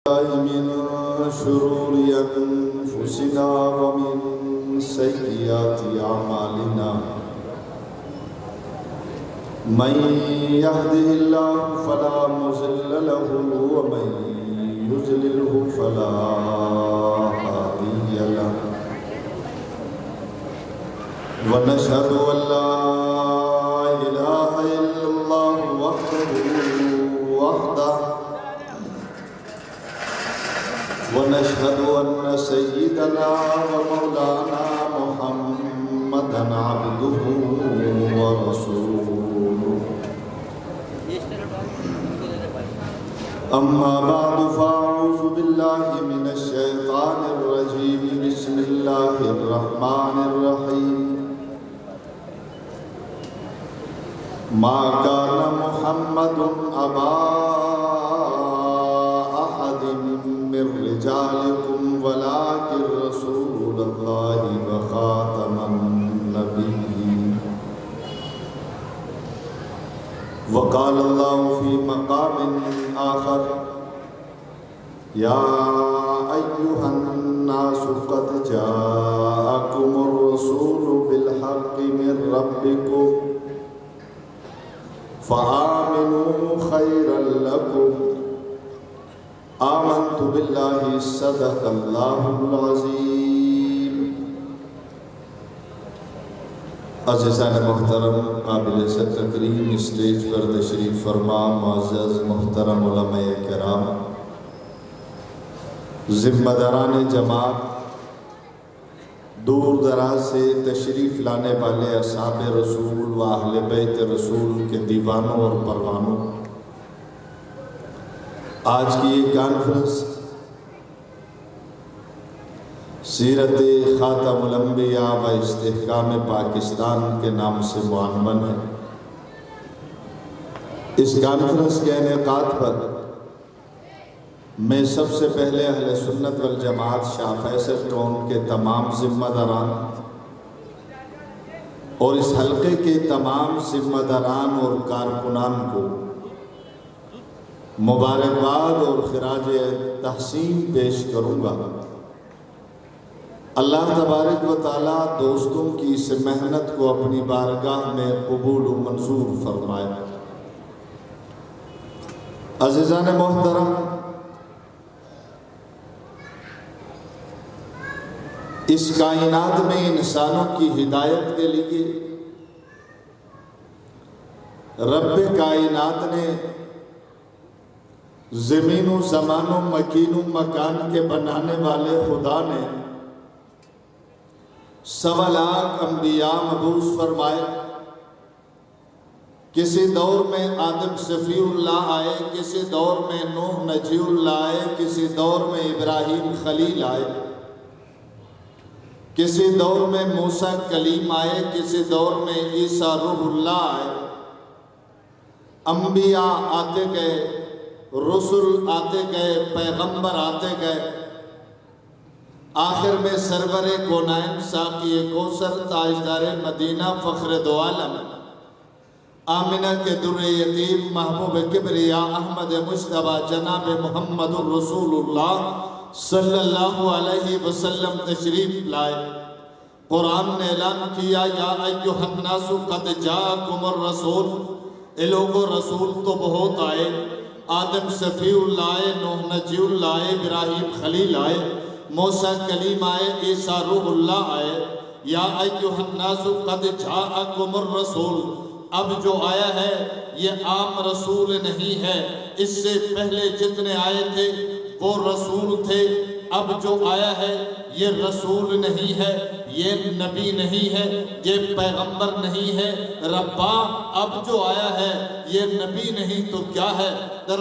من شرور أنفسنا ومن سيئات أعمالنا من يهده الله فلا مضل له ومن يضلله فلا هادي له ونشهد أن لا إله إلا الله وحده ونشهد أن سيدنا ومولانا محمدا عبده ورسوله أما بعد فأعوذ بالله من الشيطان الرجيم بسم الله الرحمن الرحيم ما كان محمد أبا أحد من رجالكم ولكن رسول الله وخاتم النبيين وقال الله في مقام آخر يا أيها الناس قد جاءكم الرسول بالحق من ربكم فآمنوا خيرا لكم آمنت بالله صدق الله العظيم. عزیزان محترم قابل عزت تکریم اسٹیج پر تشریف فرما معزز محترم علماء کرام ذمہ داران جماعت دور دراز سے تشریف لانے والے اصحاب رسول و اہل بیت رسول کے دیوانوں اور پروانوں، آج کی یہ کانفرنس سیرت خاتم الانبیاء و استحکام پاکستان کے نام سے معنون ہے۔ اس کانفرنس کے انعقاد پر میں سب سے پہلے اہل سنت والجماعت شاہ فیصل ٹون کے تمام ذمہ داران اور اس حلقے کے تمام ذمہ داران اور کارکنان کو مبارکباد اور خراج تحسین پیش کروں گا۔ اللہ تبارک و تعالیٰ دوستوں کی اس محنت کو اپنی بارگاہ میں قبول و منظور فرمائے۔ عزیزان محترم، اس کائنات میں انسانوں کی ہدایت کے لیے رب کائنات نے زمین و زمان و مکین و مکان کے بنانے والے خدا نے 1.25 لاکھ انبیاء مبعوث فرمائے۔ کسی دور میں آدم صفی اللہ آئے، کسی دور میں نوح نجی اللہ آئے، کسی دور میں ابراہیم خلیل آئے، کسی دور میں موسیٰ کلیم آئے، کسی دور میں عیسیٰ روح اللہ آئے۔ انبیاء آتے گئے، رسول آتے گئے، پیغمبر آتے گئے، آخر میں سرور کونین ساقی کوثر تاجدار مدینہ فخر دو عالم آمنہ کے در یتیم محبوب کبریا احمد مجتبیٰ جناب محمد الرسول اللہ صلی اللہ علیہ وسلم تشریف لائے۔ قرآن نے اعلان کیا یا ایھا الناس قد جاءکم الرسول، اے لوگو رسول تو بہت آئے، آدم صفی اللہ آئے، نوح نجی اللہ آئے، ابراہیم خلیل آئے، موسیٰ کلیم آئے، عیسیٰ روح اللہ آئے۔ یا ایھا الناس قد جاءکم الرسول، اب جو آیا ہے یہ عام رسول نہیں ہے، اس سے پہلے جتنے آئے تھے وہ رسول تھے، اب جو آیا ہے یہ رسول نہیں ہے، یہ نبی نہیں ہے، یہ پیغمبر نہیں ہے۔ ربا اب جو آیا ہے یہ نبی نہیں تو کیا ہے،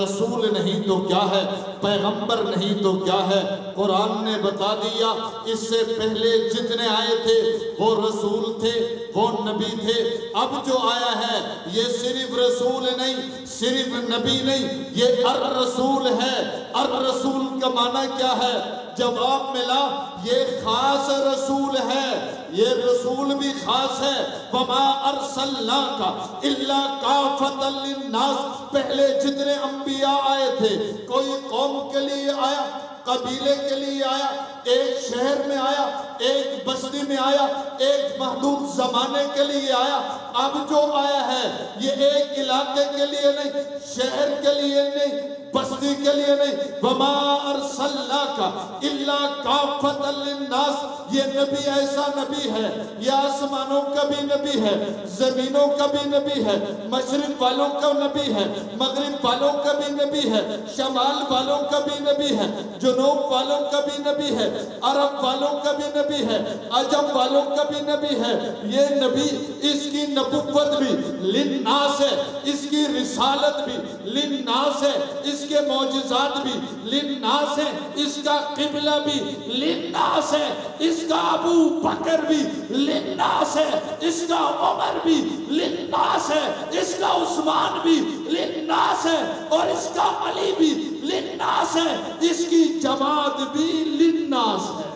رسول نہیں تو کیا ہے، پیغمبر نہیں تو کیا ہے۔ قرآن نے بتا دیا اس سے پہلے جتنے آئے تھے وہ رسول تھے، وہ نبی تھے، اب جو آیا ہے یہ صرف رسول نہیں، صرف نبی نہیں، یہ الرسول ہے۔ الرسول کا معنی کیا ہے؟ جواب ملا یہ خاص رسول ہے، ہے یہ رسول بھی خاص ہے، وَمَا أَرْسَلْنَاكَ إِلَّا كَافَةً لِلنَّاسِ، پہلے جتنے انبیاء آئے تھے کوئی قوم کے لیے آیا، قبیلے کے لیے آیا، ایک شہر میں آیا، ایک بستی میں آیا، ایک محدود زمانے کے لیے آیا۔ اب جو آیا ہے یہ ایک علاقے کے لیے نہیں، شہر کے لیے نہیں، بستی کے لیے نہیں، وَمَا أَرْسَلْنَاكَ إِلَّا كَافَةً لِلنَّاسِ، یہ نبی ایسا نبی ہے، یہ آسمانوں کا بھی نبی ہے، زمینوں کا بھی نبی ہے، مشرق والوں کا نبی ہے، مغرب والوں کا بھی نبی ہے، شمال والوں کا بھی نبی ہے، جنوب والوں کا بھی نبی ہے، عرب والوں کا بھی نبی ہے، عجم والوں کا بھی نبی ہے۔ یہ نبی، اس کی نبوت بھی للناس ہے، اس کی رسالت بھی للناس ہے، اس کے معجزات بھی للناس ہے، اس کا قبلہ بھی للناس ہے، اس کا ابو بکر بھی للناس ہے، اس کا عمر بھی للناس ہے، اس کا عثمان بھی للناس ہے، اور اس کا علی بھی للناس ہے، اس کی جماعت بھی للناس ہے۔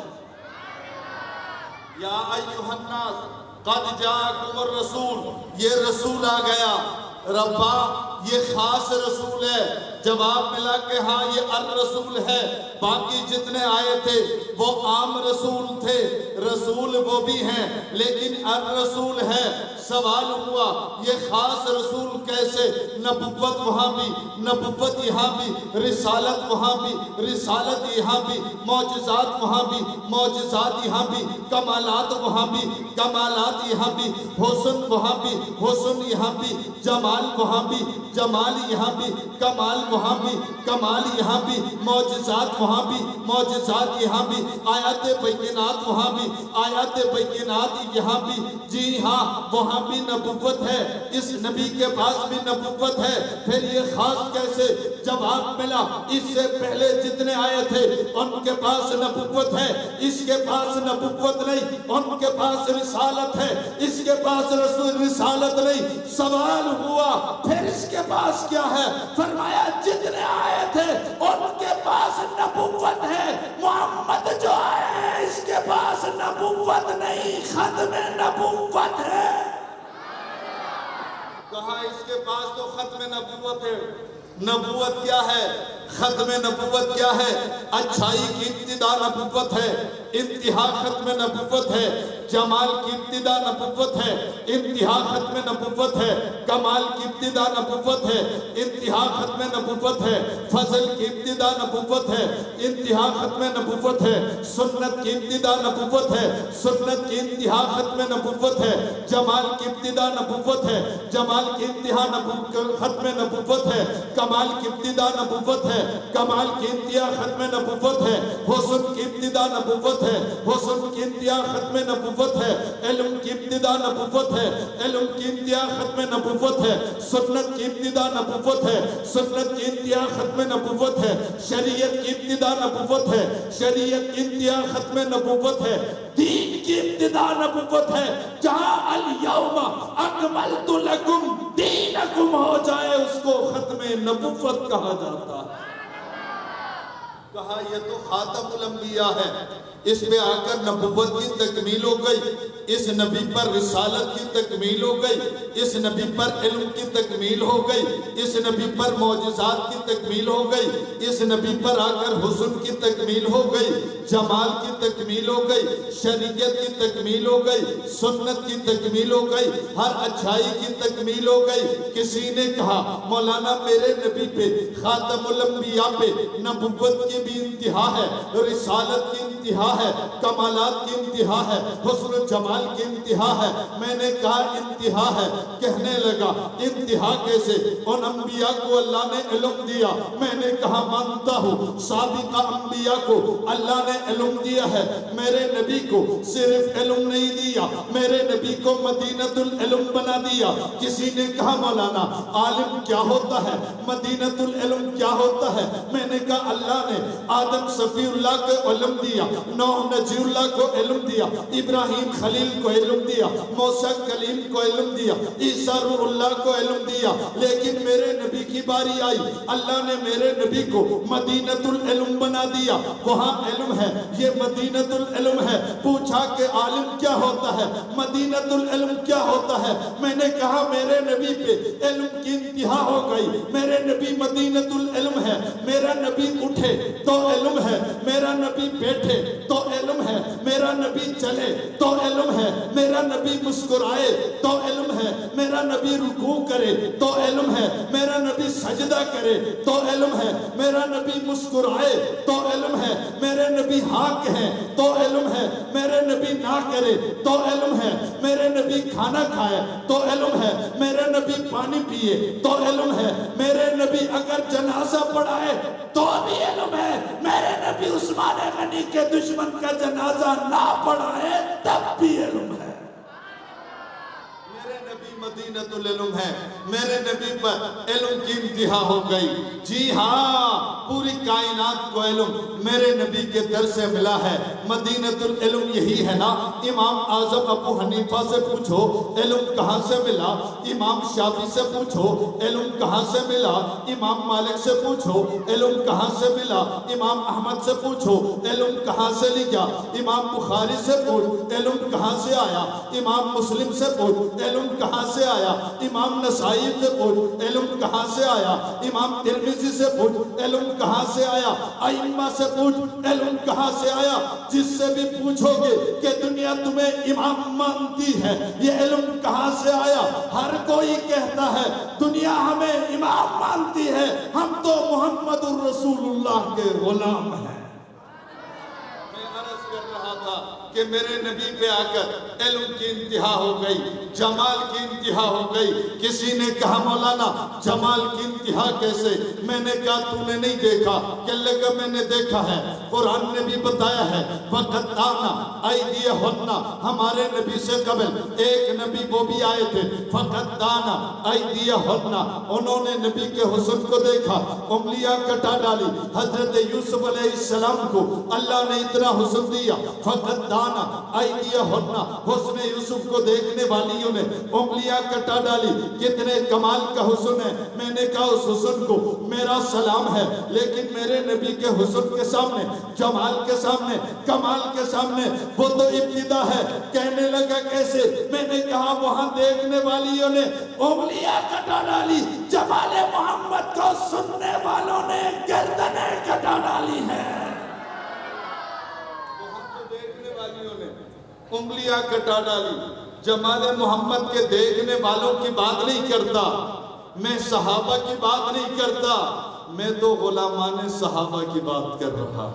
یا ایھا الناس قد جاءکم الرسول، یہ رسول آ گیا۔ ربا یہ خاص رسول ہے، جواب ملا کہ ہاں یہ الرسول ہے، باقی جتنے آئے تھے وہ عام رسول تھے، رسول وہ بھی ہیں لیکن الرسول ہے۔ سوال ہوا یہ خاص رسول کیسے؟ نبوت وہاں بھی، نبوت یہاں بھی، رسالت وہاں بھی، رسالت یہاں بھی، معجزات وہاں بھی، معجزات یہاں بھی، کمالات وہاں بھی، کمالات یہاں بھی، حسن وہاں بھی، حسن یہاں بھی، جمال وہاں بھی، جمال یہاں بھی، کمال وہاں بھی، کمال یہاں بھی، معجزات وہاں بھی، معجزات یہاں بھی، آیات بینات وہاں بھی، آیات بینات یہاں بھی۔ جی ہاں وہاں بھی نبوت ہے، اس نبی کے پاس بھی نبوت ہے۔ پھر یہ خاص کیسے؟ جواب ملا اس سے پہلے جتنے آئے تھے ان کے پاس نبوت ہے، اس کے پاس نبوت نہیں، ان کے پاس رسالت ہے، اس کے پاس رسالت نہیں۔ سوال ہوا پھر اس کے پاس کیا ہے؟ فرمایا جتنے آئے تھے ان کے پاس نبوت ہے، محمد جو آئے ہیں اس کے پاس نبوت نہیں، ختم نبوت ہے۔ کہا اس کے پاس تو ختم نبوت ہے۔ نبوت کیا ہے؟ ختم نبوت کیا ہے؟ اچھائی کی ابتدا نبوت ہے، انتہا ختم نبوت ہے، جمال کی ابتدا نبوت ہے، انتہا ختم نبوت ہے، کمال کی ابتدا نبوت ہے، انتہا ختم نبوت ہے، فضل کی ابتدا نبوت ہے، انتہا ختم نبوت ہے، سنت کی ابتدا نبوت ہے، سنت کی انتہا ختم نبوت ہے، جمال کی ابتدا نبوت ہے، جمال کی انتہا ختم نبوت ہے، کمال کی ابتدا نبوت ہے، کمال کی انتہا ختم نبوت ہے، حسن کی ابتدا نبوت ہے، حسن کی انتہا ختم نبوت ہے، علم کی ابتدا نبوت ہے، علم کی انتہا ختم نبوت ہے، سنت کی ابتدا نبوت ہے، سنت کی انتہا ختم نبوت ہے، شریعت کی ابتدا نبوت ہے، شریعت کی انتہا ختم نبوت ہے، دین کی ابتدا نبوت ہے۔ جہاں الیوم اکملت لکم دینکم ہو جائے اس کو ختم نبوت کہا جاتا ہے۔ کہا یہ تو خاتم الانبیاء ہے، اس پہ آ کر نبوت کی تکمیل ہو گئی، اس نبی پر رسالت کی تکمیل ہو گئی، اس نبی پر علم کی تکمیل ہو گئی، اس نبی پر معجزات کی تکمیل ہو گئی، اس نبی پر آ کر حسن کی تکمیل ہو گئی، جمال کی تکمیل ہو گئی، شریعت کی تکمیل ہو گئی، سنت کی تکمیل ہو گئی، ہر اچھائی کی تکمیل ہو گئی۔ کسی نے کہا مولانا میرے نبی پہ، خاتم الانبیاء پہ نبوت کی بھی انتہا ہے، رسالت کی انتہا ہے، کمالات کی انتہا ہے، حسن و جمال کی انتہا ہے۔ میں نے کہا انتہا ہے، کہنے لگا انتہا کیسے؟ ان انبیاء کو اللہ نے علم دیا۔ میں نے کہا مانتا ہوں سابقہ انبیاء کو اللہ نے علم دیا ہے، میرے نبی کو صرف علم نہیں دیا، میرے نبی کو مدینۃ العلم بنا دیا۔ کسی نے کہا مولانا عالم کیا ہوتا ہے، مدینۃ العلم کیا ہوتا ہے؟ میں نے کہا اللہ نے آدم صفی اللہ کو علم دیا، نوح نجی اللہ کو علم دیا، ابراہیم خلیل خلیل کو علم دیا، موسیٰ کلیم کو علم دیا، عیسیٰ روح اللہ کو علم دیا، لیکن میرے نبی کی باری آئی، اللہ نے میرے نبی کو مدینۃ العلم بنا دیا۔ وہاں علم ہے، یہ مدینۃ العلم ہے۔ پوچھا کہ عالم کیا ہوتا ہے، مدینۃ العلم کیا ہوتا ہے؟ میں نے کہا میرے نبی پہ علم کی انتہا ہو گئی، میرے نبی مدینۃ العلم ہے۔ میرا نبی اٹھے تو علم ہے، میرا نبی بیٹھے تو علم ہے، میرا نبی چلے تو علم ہے، میرا نبی مسکرائے تو علم ہے، میرا نبی رکوع کرے تو علم ہے، میرا نبی سجدہ کرے تو علم ہے، میرا نبی مسکرائے تو علم ہے، میرے نبی ہاں کہیں تو علم ہے، میرے نبی نہ کرے تو علم ہے، میرے نبی کھانا کھائے تو علم ہے، میرے نبی پانی پیے تو علم ہے، میرے نبی اگر جنازہ پڑھائے تو بھی علم ہے، میرے نبی عثمان غنی کے دشمن کا جنازہ نہ پڑھائے تب بھی علم ہے۔ میرے نبی مدینۃ العلم ہے، میرے نبی پر علم کی انتہا ہو گئی۔ جی ہاں، پوری کائنات کو علم میرے نبی کے در سے ملا ہے۔ مدینۃ العلم یہی ہے نا؟ امام اعظم ابو حنیفہ سے پوچھو علم کہاں سے ملا، امام شافعی سے پوچھو علم کہاں سے ملا، امام مالک سے پوچھو علم کہاں سے ملا، امام احمد سے پوچھو علم کہاں سے لیا، امام بخاری سے پوچھ علم کہاں سے آیا، امام مسلم سے پوچھ علم کہاں سے آیا، امام نسائی سے پوچھ علم کہاں سے آیا، امام ترمذی سے پوچھ علم کہاں سے آیا، ائمہ سے پوچھ علم کہاں سے آیا۔ جس سے بھی پوچھو گے کہ دنیا تمہیں امام مانتی ہے، یہ علم کہاں سے آیا؟ ہر کوئی کہتا ہے دنیا ہمیں امام مانتی ہے، ہم تو محمد الرسول اللہ کے غلام ہیں۔ میں عرض کر رہا تھا کہ میرے نبی پہ آ کر علم کی انتہا ہو گئی، جمال کی انتہا ہو گئی۔ کسی نے کہا مولانا جمال کی انتہا کیسے؟ میں نے کہا تو نے نہیں دیکھا، کہنے لگا میں نے دیکھا ہے، قرآن نے بھی بتایا ہے۔ وَقَطَّعْنَا أَيْدِيَهُنَّ، ہمارے نبی سے قبل ایک نبی وہ بھی آئے تھے، فَقَطَّعْنَا أَيْدِيَهُنَّ، انہوں نے نبی کے حسن کو دیکھا، انگلیاں کٹا ڈالی۔ حضرت یوسف علیہ السلام کو اللہ نے اتنا حسن دیا، فَقَطَّعْنَا أَيْدِيَهُنَّ، حسن یوسف کو دیکھنے والیوں نے انگلیاں کٹا ڈالی۔ کتنے کمال کا حسن ہے۔ میں نے کہا اس حسن کو میرا سلام ہے، لیکن میرے نبی کے حسن کے سامنے، جمال کے سامنے، کمال کے سامنے وہ تو ابتدا ہے۔ کہنے لگا کیسے؟ میں نے کہا وہاں دیکھنے والیوں نے انگلیاں کٹا ڈالی، جمال محمد کو سننے والوں نے گردنیں کٹا ڈالی ہیں۔ وہاں تو دیکھنے والیوں نے انگلیاں کٹا ڈالی، جمال محمد کے دیکھنے والوں کی بات نہیں کرتا، میں صحابہ کی بات نہیں کرتا، میں تو غلامان صحابہ کی بات کر رہا،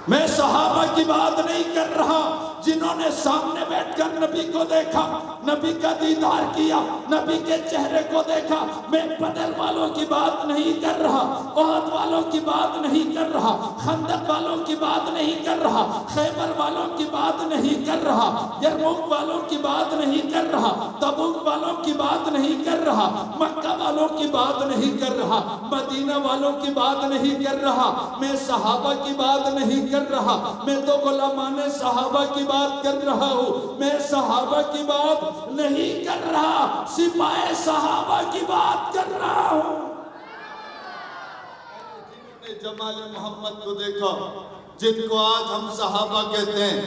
میں صحابہ کی بات نہیں کر رہا جنہوں نے سامنے بیٹھ کر نبی کو دیکھا، نبی کا دیدار کیا، نبی کے چہرے کو دیکھا۔ میں بدر والوں کی بات نہیں کر رہا، احد والوں کی بات نہیں کر رہا، خندق والوں کی بات نہیں کر رہا، خیبر والوں کی بات نہیں کر رہا، یرموک والوں کی بات نہیں کر رہا، تبوک والوں کی بات نہیں کر رہا، مکہ والوں کی بات نہیں کر رہا، مدینہ والوں کی بات نہیں کر رہا، میں صحابہ کی بات نہیں کر رہا، میں تو غلامان صحابہ کی بات کر رہا ہوں۔ میں صحابہ کی بات نہیں کر رہا، سپاہ صحابہ کی بات کر رہا ہوں۔ جنہوں نے جمال محمد کو دیکھا، جن کو آج ہم صحابہ کہتے ہیں،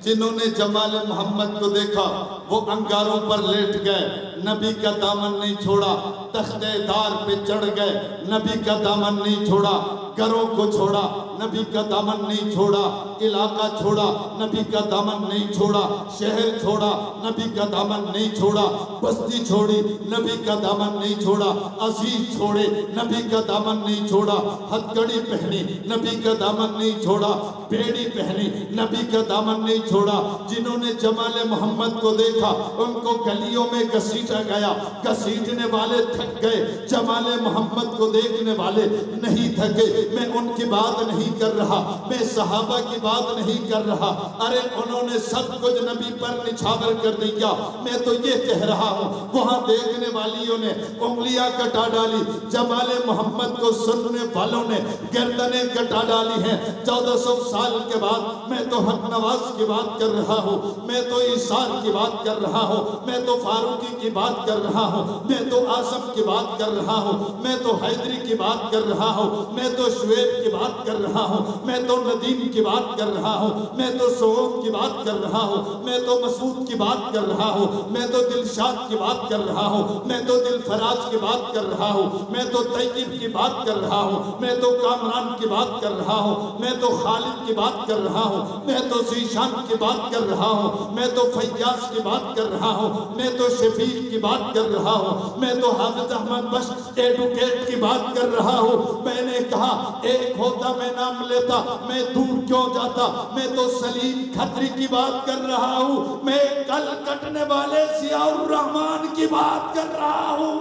جنہوں نے جمال محمد کو دیکھا وہ انگاروں پر لیٹ گئے، نبی کا دامن نہیں چھوڑا، تختے دار پہ چڑھ گئے، نبی کا دامن نہیں چھوڑا، گھروں کو چھوڑا، نبی کا دامن نہیں چھوڑا، علاقہ چھوڑا، نبی کا دامن نہیں چھوڑا، شہر چھوڑا، نبی کا دامن نہیں چھوڑا، بستی چھوڑی، نبی کا دامن نہیں چھوڑا، عزیز چھوڑے، نبی کا دامن نہیں چھوڑا، ہتھ کڑی پہنی، نبی کا دامن نہیں چھوڑا، بیڑی پہنی، نبی کا دامن نہیں چھوڑا۔ جنہوں نے جمال محمد کو دیکھا ان کو گلیوں میں گھسیٹا گیا، گھسیٹنے والے تھک گئے، جمال محمد کو دیکھنے والے نہیں تھکے۔ میں ان کی بات نہیں نہیں کر رہا، میں صحابہ کی بات نہیں کر رہا، ارے انہوں نے سب کچھ نبی پر نچھاور کر دیا، میں تو یہ کہہ رہا ہوں وہاں دیکھنے والیوں نے انگلیاں کٹا ڈالی، جمال محمد کو سننے والوں نے گردنیں کٹا ڈالی ہیں۔ 1400 سال کے بعد میں تو حق نواز کی بات کر رہا ہوں، میں تو عیسار کی بات کر رہا ہوں، میں تو فاروقی کی بات کر رہا ہوں، میں تو آصم کی بات کر رہا ہوں، میں تو حیدری کی بات کر رہا ہوں، میں تو شعیب کی بات کر رہا ہوں، میں تو ندیم کی بات کر رہا ہوں، میں تو سعود کی بات کر رہا ہوں، میں تو مسعود کی بات کر رہا ہوں، میں تو دلشاد کی بات کر رہا ہوں، میں تو دلفراز کی بات کر رہا ہوں، میں تو طیب کی بات کر رہا ہوں، میں تو کامران کی بات کر رہا ہوں، میں تو خالد کی بات کر رہا ہوں، میں تو ذیشان کی بات کر رہا ہوں، میں تو فیاض کی بات کر رہا ہوں، میں تو شفیق کی بات کر رہا ہوں، میں تو حافظ احمد بخش ایڈوکیٹ کی بات کر رہا ہوں۔ میں نے کہا ایک ہوتا میں نام لیتا، میں دور کیوں جاتا، میں تو سلیم کھتری کی بات کر رہا ہوں، میں کل کٹنے والے ضیاء الرحمن کی بات کر رہا ہوں۔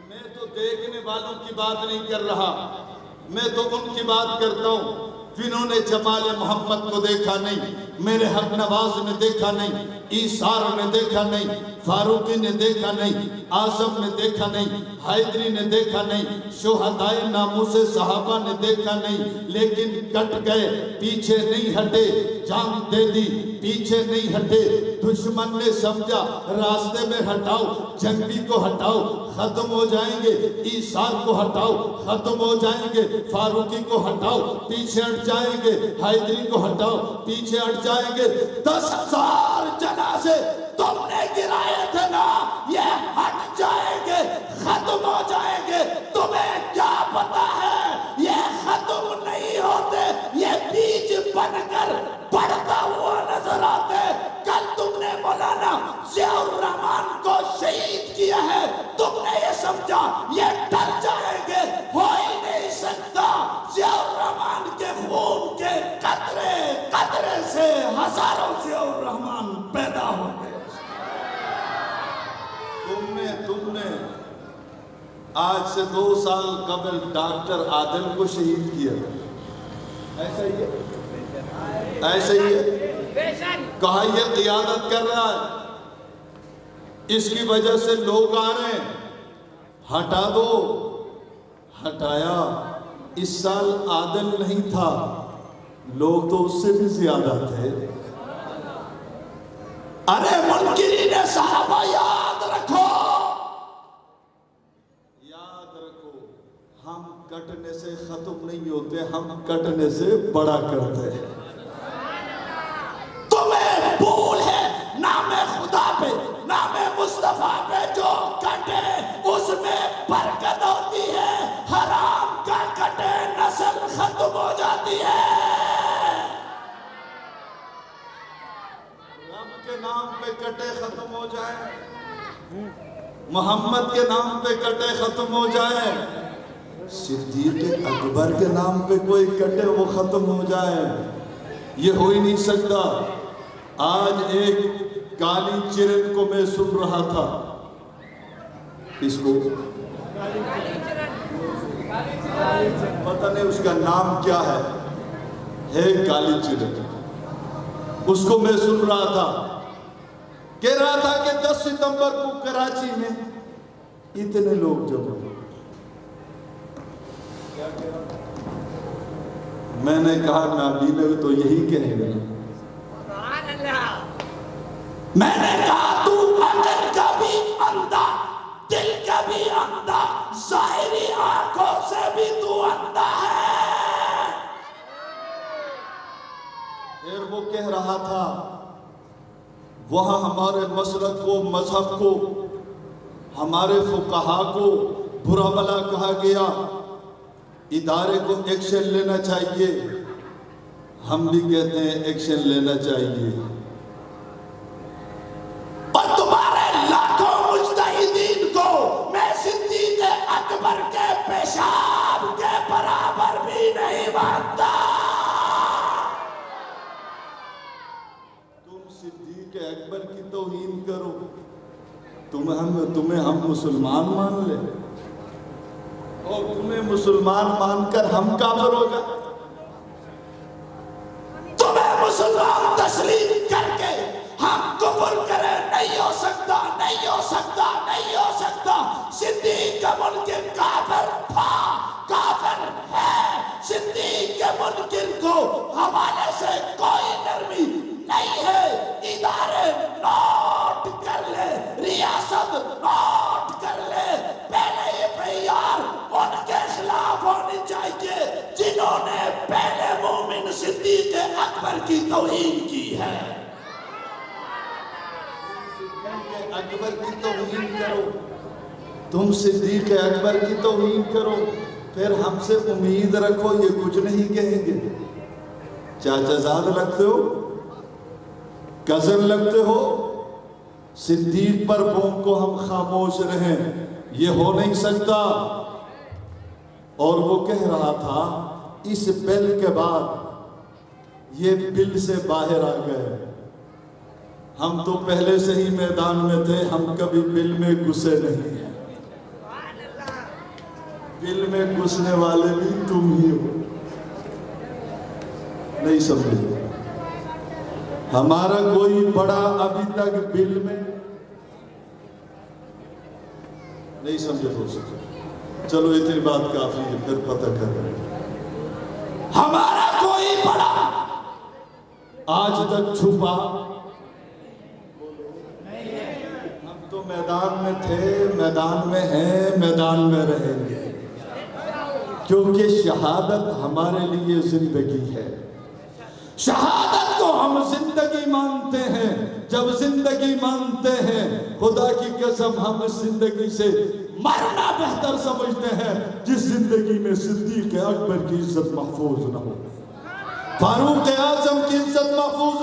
میں تو دیکھنے والوں کی بات نہیں کر رہا، میں تو ان کی بات کرتا ہوں جنہوں نے جمال محمد کو دیکھا نہیں، میرے حق نواز نے دیکھا نہیں، عیسار نے دیکھا نہیں، فاروقی نے دیکھا نہیں، آصم نے دیکھا نہیں، حیدری نے دیکھا نہیں، شہدائے ناموس صحابہ نے دیکھا نہیں، لیکن کٹ گئے، پیچھے نہیں ہٹے، جان دے دی، پیچھے نہیں ہٹے۔ دشمن نے سمجھا راستے میں ہٹاؤ، جنگی کو ہٹاؤ ختم ہو جائیں گے، عیسار کو ہٹاؤ ختم ہو جائیں گے، فاروقی کو ہٹاؤ پیچھے ہٹ جائیں گے، حیدری کو ہٹاؤ پیچھے ہٹ جائیں گے۔ 10,000 جنازے تم نے گرائے تھے نا، یہ ہٹ جائیں گے، ختم ہو جائیں گے۔ تمہیں کیا پتا ہے یہ ختم نہیں ہوتے، یہ بیج بن کر بڑھتا ہوا نظر آتے۔ کل تم نے مولانا ضیاء الرحمن کو شہید کیا ہے، تم نے یہ سمجھا یہ ڈر جائیں گے، ہو ہی نہیں سکتا۔ ضیاء الرحمن کے خون کے قطرے قطرے سے ہزاروں ضیاء الرحمن پیدا ہو گئے۔ تم نے آج سے 2 سال قبل ڈاکٹر عادل کو شہید کیا، ایسا ہی ہے، ایسا ہی ہے، کہا یہ قیادت کر رہا ہے، اس کی وجہ سے لوگ آ رہے ہیں، ہٹا دو، ہٹایا۔ اس سال عادل نہیں تھا، لوگ تو اس سے بھی زیادہ تھے۔ ارے منکرین صحابہ یاد رکھو، یاد رکھو، ہم کٹنے سے ختم نہیں ہوتے، ہم کٹنے سے بڑا کرتے ہیں۔ تمہیں بھول ہے نام خدا پہ، نام مصطفیٰ پہ جو کٹے اس میں برکت ہوتی ہے، حرام کا کٹے نسل ختم ہو جاتی ہے۔ رب کے نام پہ کٹے ختم ہو جائیں، محمد کے نام پہ کٹے ختم ہو جائیں، صدیق اکبر کے نام پہ کوئی کٹے وہ ختم ہو جائے، یہ ہو ہی نہیں سکتا۔ آج ایک کالی چرن کو میں سن رہا تھا، کس کو پتہ نہیں اس کا نام کیا ہے کالی چرن، اس کو میں سن رہا تھا، کہہ رہا تھا کہ 10 ستمبر کو کراچی میں اتنے لوگ جمع ہوئے۔ میں نے کہا نابینا تو یہی کہے گا، میں نے کہا تو عقل کا بھی اندھا، دل کا بھی اندھا، ظاہری آنکھوں سے بھی تو اندھا ہے۔ پھر وہ کہہ رہا تھا وہاں ہمارے مسلک کو، مذہب کو، ہمارے فقہا کو برا بھلا کہا گیا، ادارے کو ایکشن لینا چاہیے، ہم بھی کہتے ہیں ایکشن لینا چاہیے۔ اور تمہارے لاکھوں مجتہدین کو میں صدیق اکبر کے پیشاب کے برابر بھی نہیں مانتا۔ تم صدیق اکبر کی توہین کرو، تمہیں ہم مسلمان مان لیں، اور تمہیں مسلمان مان کر ہم کافر ہو گئے؟ تمہیں مسلمان تسلیم کر کے ہم کفر کریں؟ نہیں ہو سکتا، نہیں ہو سکتا، نہیں ہو سکتا۔ صدیق کا منکر کافر تھا، کافر ہے۔ صدیق کے منکر کو حوالے سے کوئی نرمی نہیں ہے۔ ادارے نوٹ کر لے، ریاست نوٹ کر لے، پہلے FIR ان کے خلاف ہونی چاہیے جنہوں نے پہلے مومن صدیق اکبر کی توہین کی ہے۔ صدیق اکبر کی توہین کرو، تم صدیق اکبر کی توہین کرو، پھر ہم سے امید رکھو یہ کچھ نہیں کہیں گے۔ چاچا زاد لگتے ہو، کزن لگتے ہو، صدیق پر بوم کو ہم خاموش رہیں، یہ ہو نہیں سکتا۔ اور وہ کہہ رہا تھا اس بل کے بعد یہ بل سے باہر آ گئے، ہم تو پہلے سے ہی میدان میں تھے، ہم کبھی بل میں گھسے نہیں ہیں۔ بل میں گھسنے والے بھی تم ہی ہو، نہیں سمجھے؟ ہمارا کوئی بڑا ابھی تک بل میں نہیں سمجھے دوستو۔ چلو اتنی بات کافی ہے، پھر پتہ کر رہے ہیں۔ ہمارا کوئی بڑا آج تک چھپا، ہم تو میدان میں تھے، میدان میں ہیں، میدان میں رہیں گے، کیونکہ شہادت ہمارے لیے زندگی ہے۔ شہادت کو ہم زندگی مانتے ہیں۔ جب زندگی مانتے ہیں، خدا کی قسم ہم اس زندگی سے مرنا بہتر سمجھتے ہیں جس زندگی میں صدیق اکبر کی عزت محفوظ نہ ہو، فاروق اعظم کی عزت محفوظ